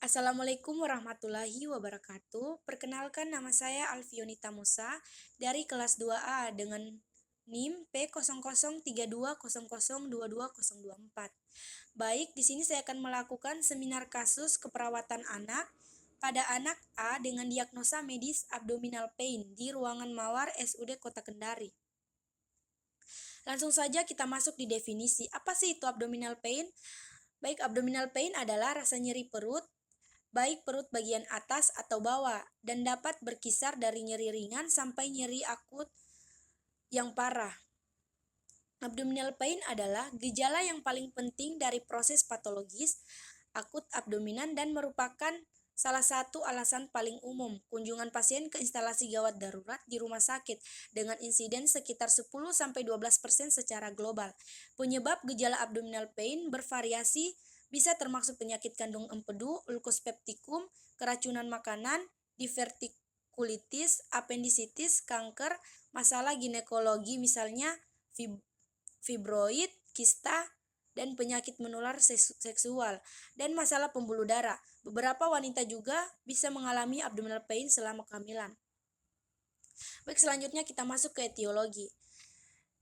Assalamualaikum warahmatullahi wabarakatuh. Perkenalkan, nama saya Alfionita Musa dari kelas 2A dengan NIM P0032002224. Baik, di sini saya akan melakukan seminar kasus keperawatan anak pada anak A dengan diagnosa medis abdominal pain di ruangan Mawar SUD Kota Kendari. Langsung saja kita masuk di definisi. Apa sih itu abdominal pain? Baik, abdominal pain adalah rasa nyeri perut, baik perut bagian atas atau bawah, dan dapat berkisar dari nyeri ringan sampai nyeri akut yang parah. Abdominal pain adalah gejala yang paling penting dari proses patologis akut abdominan dan merupakan salah satu alasan paling umum kunjungan pasien ke instalasi gawat darurat di rumah sakit dengan insiden sekitar 10-12% secara global. Penyebab gejala abdominal pain bervariasi, bisa termasuk penyakit kandung empedu, ulkus peptikum, keracunan makanan, divertikulitis, apendisitis, kanker, masalah ginekologi misalnya fibroid, kista, dan penyakit menular seksual, dan masalah pembuluh darah. Beberapa wanita juga bisa mengalami abdominal pain selama kehamilan. Baik, selanjutnya kita masuk ke etiologi.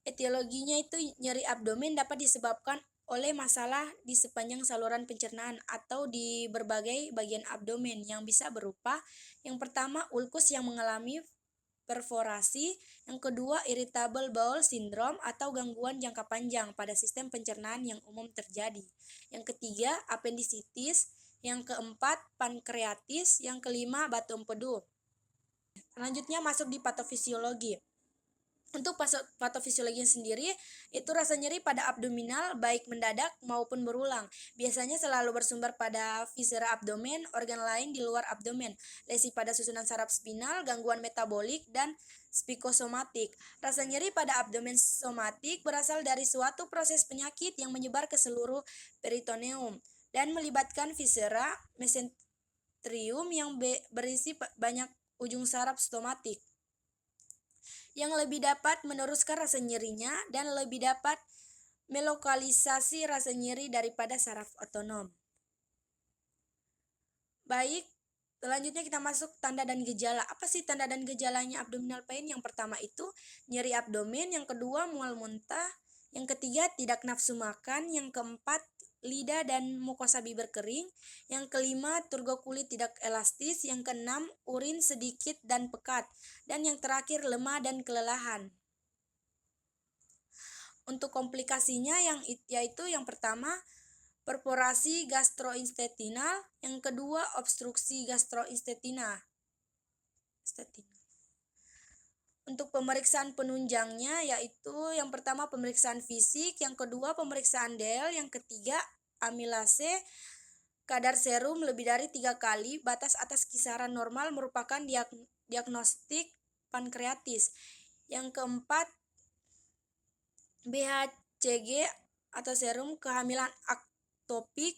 Etiologinya itu nyeri abdomen dapat disebabkan oleh masalah di sepanjang saluran pencernaan atau di berbagai bagian abdomen yang bisa berupa yang pertama ulkus yang mengalami perforasi, yang kedua irritable bowel syndrome atau gangguan jangka panjang pada sistem pencernaan yang umum terjadi, yang ketiga apendisitis, yang keempat pankreatis, yang kelima batu empedu. Selanjutnya masuk di patofisiologi. Untuk patofisiologi sendiri, itu rasa nyeri pada abdominal baik mendadak maupun berulang. Biasanya selalu bersumber pada viscera abdomen, organ lain di luar abdomen, lesi pada susunan saraf spinal, gangguan metabolik, dan psikosomatik. Rasa nyeri pada abdomen somatik berasal dari suatu proses penyakit yang menyebar ke seluruh peritoneum dan melibatkan viscera mesenterium yang berisi banyak ujung saraf stomatik, yang lebih dapat meneruskan rasa nyerinya dan lebih dapat melokalisasi rasa nyeri daripada saraf otonom. Baik, selanjutnya kita masuk tanda dan gejala. Apa sih tanda dan gejalanya abdominal pain? Yang pertama itu nyeri abdomen, yang kedua mual muntah, yang ketiga tidak nafsu makan, yang keempat lidah dan mukosa bibir kering, yang kelima turgor kulit tidak elastis, yang keenam urin sedikit dan pekat, dan yang terakhir lemah dan kelelahan. Untuk komplikasinya yaitu yang pertama perforasi gastrointestinal, yang kedua obstruksi gastrointestinal. Untuk pemeriksaan penunjangnya yaitu yang pertama pemeriksaan fisik, yang kedua pemeriksaan DL, yang ketiga amilase, kadar serum lebih dari 3 kali batas atas kisaran normal merupakan diagnostik pankreatis. Yang keempat BHCG atau serum kehamilan aktopik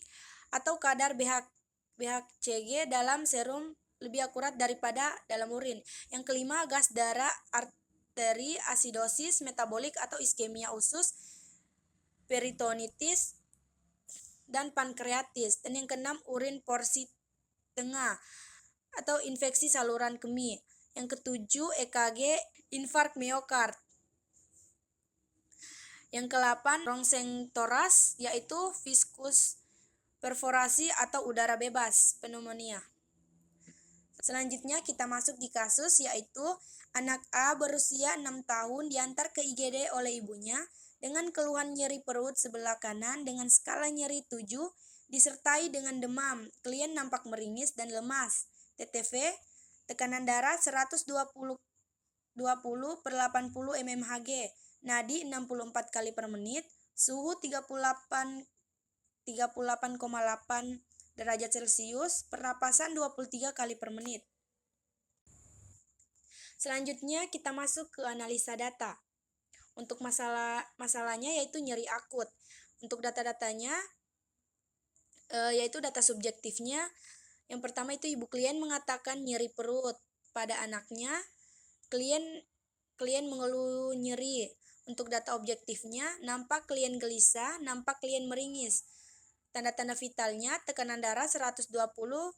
atau kadar BHCG dalam serum lebih akurat daripada dalam urin. Yang kelima gas darah, arteri, asidosis metabolik atau iskemia usus, peritonitis, dan pankreatis. Dan yang keenam urin porsi tengah atau infeksi saluran kemih. Yang ketujuh EKG infark miokard. Yang ke-8 rongseng toras yaitu viskus perforasi atau udara bebas pneumonia. Selanjutnya kita masuk di kasus yaitu anak A berusia 6 tahun diantar ke IGD oleh ibunya dengan keluhan nyeri perut sebelah kanan dengan skala nyeri 7 disertai dengan demam. Klien nampak meringis dan lemas. TTV tekanan darah 120/80 mmHg, nadi 64 kali per menit, suhu 38,8 derajat Celcius, pernapasan 23 kali per menit. Selanjutnya kita masuk ke analisa data. Untuk masalahnya yaitu nyeri akut. Untuk data-datanya yaitu data subjektifnya. Yang pertama itu ibu klien mengatakan nyeri perut pada anaknya. Klien mengeluh nyeri. Untuk data objektifnya, nampak klien gelisah, nampak klien meringis. Tanda-tanda vitalnya, tekanan darah 120/80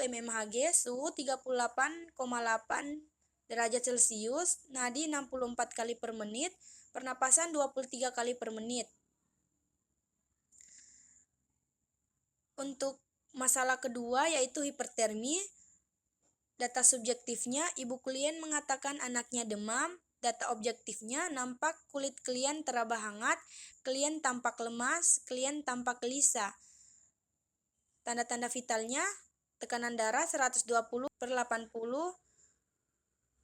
mmHg, suhu 38,8 derajat Celcius, nadi 64 kali per menit, pernapasan 23 kali per menit. Untuk masalah kedua yaitu hipertermi, data subjektifnya, ibu klien mengatakan anaknya demam. Data objektifnya, nampak kulit klien teraba hangat, klien tampak lemas, klien tampak gelisah. Tanda-tanda vitalnya, tekanan darah 120/80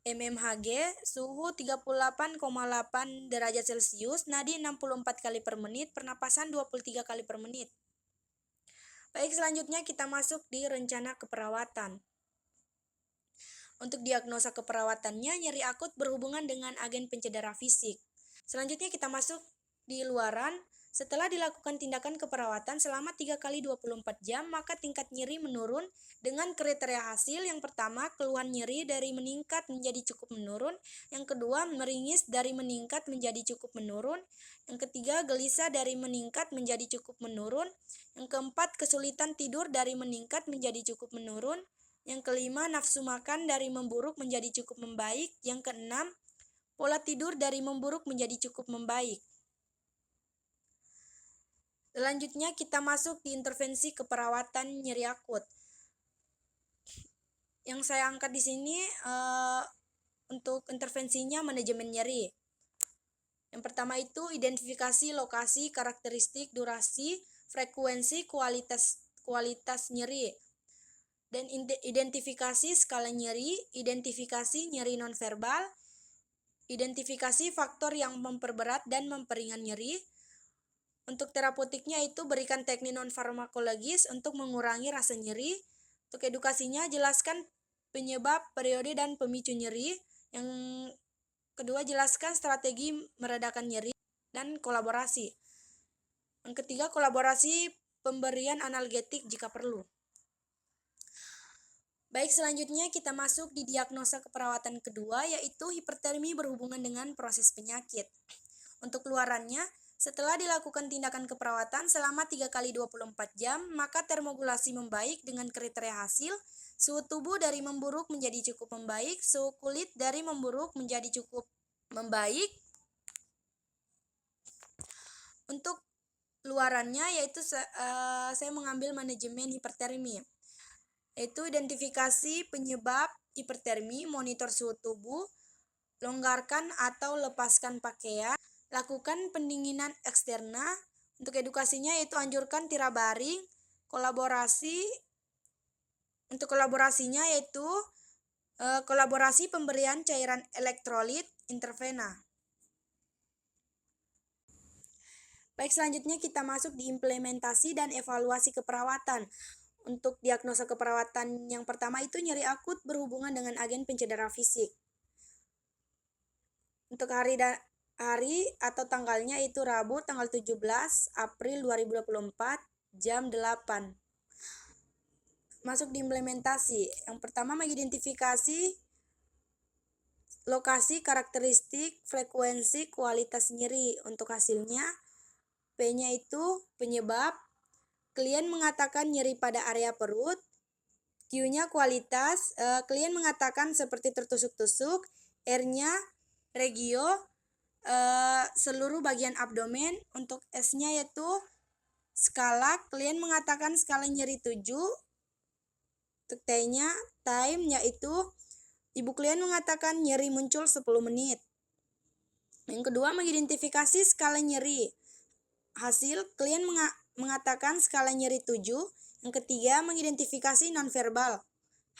mmHg, suhu 38,8 derajat Celcius, nadi 64 kali per menit, pernapasan 23 kali per menit. Baik, selanjutnya kita masuk di rencana keperawatan. Untuk diagnosa keperawatannya, nyeri akut berhubungan dengan agen pencedera fisik. Selanjutnya kita masuk di luaran. Setelah dilakukan tindakan keperawatan selama 3 kali 24 jam, maka tingkat nyeri menurun dengan kriteria hasil. Yang pertama, keluhan nyeri dari meningkat menjadi cukup menurun. Yang kedua, meringis dari meningkat menjadi cukup menurun. Yang ketiga, gelisah dari meningkat menjadi cukup menurun. Yang keempat, kesulitan tidur dari meningkat menjadi cukup menurun. Yang kelima, nafsu makan dari memburuk menjadi cukup membaik. Yang keenam, pola tidur dari memburuk menjadi cukup membaik. Selanjutnya kita masuk di intervensi keperawatan nyeri akut. Yang saya angkat di sini untuk intervensinya manajemen nyeri. Yang pertama itu identifikasi lokasi, karakteristik, durasi, frekuensi, kualitas nyeri. Dan identifikasi skala nyeri, identifikasi nyeri nonverbal, identifikasi faktor yang memperberat dan memperingan nyeri. Untuk terapeutiknya itu berikan teknik non-farmakologis untuk mengurangi rasa nyeri. Untuk edukasinya, jelaskan penyebab, periode, dan pemicu nyeri. Yang kedua, jelaskan strategi meredakan nyeri dan kolaborasi. Yang ketiga, kolaborasi pemberian analgetik jika perlu. Baik, selanjutnya kita masuk di diagnosa keperawatan kedua, yaitu hipertermi berhubungan dengan proses penyakit. Untuk luarannya, setelah dilakukan tindakan keperawatan selama 3 kali 24 jam, maka termogulasi membaik dengan kriteria hasil, suhu tubuh dari memburuk menjadi cukup membaik, suhu kulit dari memburuk menjadi cukup membaik. Untuk luarannya, yaitu saya mengambil manajemen hipertermi, yaitu identifikasi penyebab hipertermi, monitor suhu tubuh, longgarkan atau lepaskan pakaian, lakukan pendinginan eksterna. Untuk edukasinya yaitu anjurkan tirak baring, kolaborasi. Untuk kolaborasinya yaitu kolaborasi pemberian cairan elektrolit intravena. Baik, selanjutnya kita masuk di implementasi dan evaluasi keperawatan. Untuk diagnosa keperawatan yang pertama itu nyeri akut berhubungan dengan agen pencedera fisik. Untuk hari atau tanggalnya itu Rabu tanggal 17 April 2024 jam 8. Masuk di implementasi. Yang pertama, mengidentifikasi lokasi, karakteristik, frekuensi, kualitas nyeri. Untuk hasilnya, P-nya itu penyebab. Klien mengatakan nyeri pada area perut. Q-nya kualitas. Klien mengatakan seperti tertusuk-tusuk. R-nya regio, seluruh bagian abdomen. Untuk S-nya yaitu skala. Klien mengatakan skala nyeri 7. Untuk T-nya time, yaitu ibu klien mengatakan nyeri muncul 10 menit. Yang kedua, mengidentifikasi skala nyeri. Hasil, klien mengatakan skala nyeri 7. Yang ketiga, mengidentifikasi nonverbal.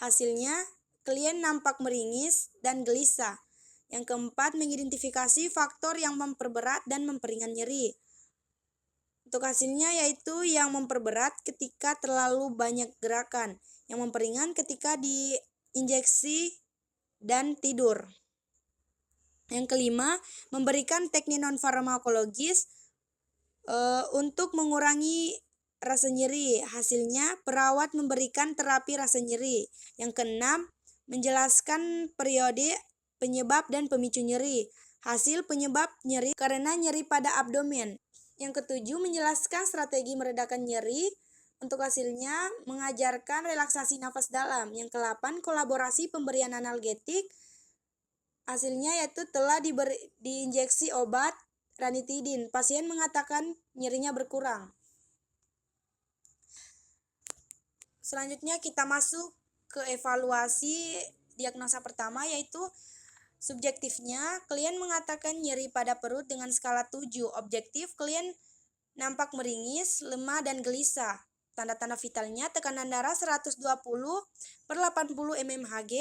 Hasilnya, klien nampak meringis dan gelisah. Yang keempat, mengidentifikasi faktor yang memperberat dan memperingan nyeri. Untuk hasilnya yaitu yang memperberat ketika terlalu banyak gerakan, yang memperingan ketika diinjeksi dan tidur. Yang kelima, memberikan teknik non-farmakologis untuk mengurangi rasa nyeri. Hasilnya, perawat memberikan terapi rasa nyeri. Yang keenam, menjelaskan periode, penyebab, dan pemicu nyeri. Hasil, penyebab nyeri karena nyeri pada abdomen. Yang ketujuh, menjelaskan strategi meredakan nyeri. Untuk hasilnya, mengajarkan relaksasi nafas dalam. Yang ke-8, kolaborasi pemberian analgetik. Hasilnya yaitu telah diinjeksi obat ranitidin. Pasien mengatakan nyerinya berkurang. Selanjutnya kita masuk ke evaluasi diagnosa pertama, yaitu subjektifnya. Klien mengatakan nyeri pada perut dengan skala 7. Objektif, klien nampak meringis, lemah, dan gelisah. Tanda-tanda vitalnya, tekanan darah 120/80 mmHg,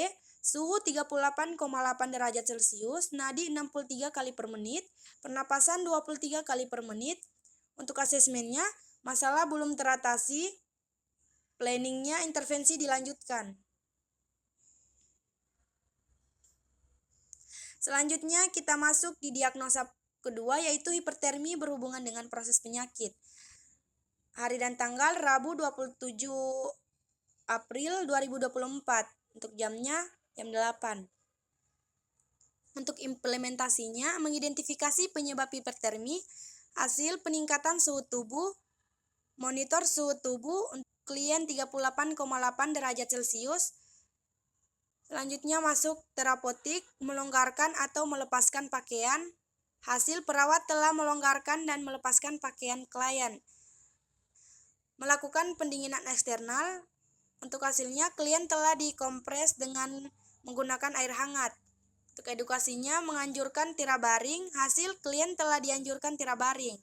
suhu 38,8 derajat Celcius, nadi 63 kali per menit, pernapasan 23 kali per menit. Untuk asesmennya, masalah belum teratasi, planningnya intervensi dilanjutkan. Selanjutnya kita masuk di diagnosa kedua, yaitu hipertermi berhubungan dengan proses penyakit. Hari dan tanggal Rabu 27 April 2024. Untuk jamnya jam 8. Untuk implementasinya, mengidentifikasi penyebab hipertermi, hasil peningkatan suhu tubuh, monitor suhu tubuh untuk klien 38,8 derajat Celcius. Selanjutnya masuk terapeutik, melonggarkan atau melepaskan pakaian. Hasil, perawat telah melonggarkan dan melepaskan pakaian klien. Melakukan pendinginan eksternal. Untuk hasilnya, klien telah dikompres dengan menggunakan air hangat. Untuk edukasinya, menganjurkan tirabaring. Hasil, klien telah dianjurkan tirabaring.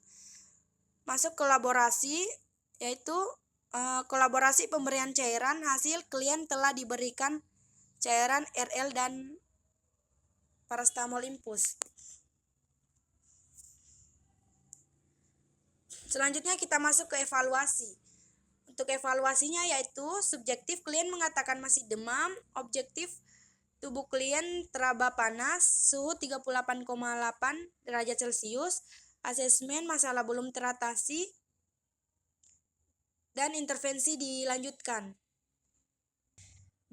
Masuk kolaborasi, yaitu kolaborasi pemberian cairan. Hasil, klien telah diberikan cairan RL dan paracetamol infus. Selanjutnya kita masuk ke evaluasi. Untuk evaluasinya yaitu subjektif, klien mengatakan masih demam. Objektif, tubuh klien teraba panas, suhu 38,8 derajat Celcius. Asesmen, masalah belum teratasi, dan intervensi dilanjutkan.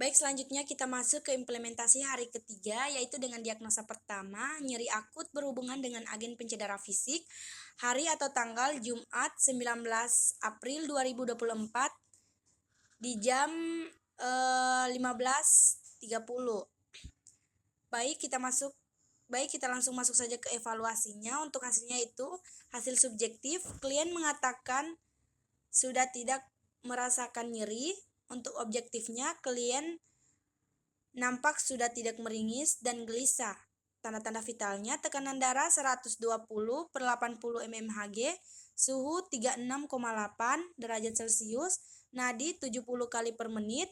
Baik, selanjutnya kita masuk ke implementasi hari ketiga, yaitu dengan diagnosa pertama, nyeri akut berhubungan dengan agen pencedera fisik. Hari atau tanggal Jumat 19 April 2024 di jam 15.30. Baik, kita langsung masuk saja ke evaluasinya. Untuk hasilnya itu, hasil subjektif, klien mengatakan sudah tidak merasakan nyeri. Untuk objektifnya, klien nampak sudah tidak meringis dan gelisah. Tanda-tanda vitalnya, tekanan darah 120/80 mmHg, suhu 36,8 derajat Celcius, nadi 70 kali per menit.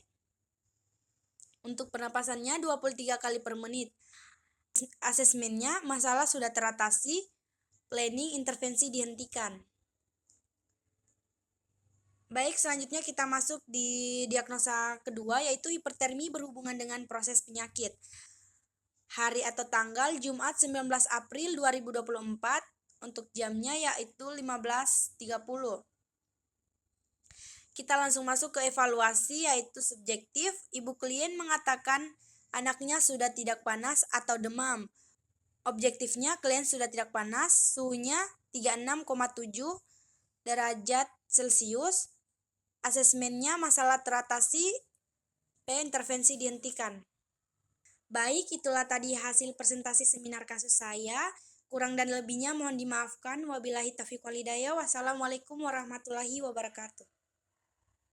Untuk pernapasannya 23 kali per menit. Asesmennya, masalah sudah teratasi, planning intervensi dihentikan. Baik, selanjutnya kita masuk di diagnosa kedua, yaitu hipertermi berhubungan dengan proses penyakit. Hari atau tanggal Jumat 19 April 2024, untuk jamnya yaitu 15.30. Kita langsung masuk ke evaluasi, yaitu subjektif. Ibu klien mengatakan anaknya sudah tidak panas atau demam. Objektifnya, klien sudah tidak panas, suhunya 36,7 derajat Celcius. Asesmennya, masalah teratasi, intervensi dihentikan. Baik, itulah tadi hasil presentasi seminar kasus saya. Kurang dan lebihnya mohon dimaafkan. Wabillahi taufiq wal hidayah. Wassalamualaikum warahmatullahi wabarakatuh.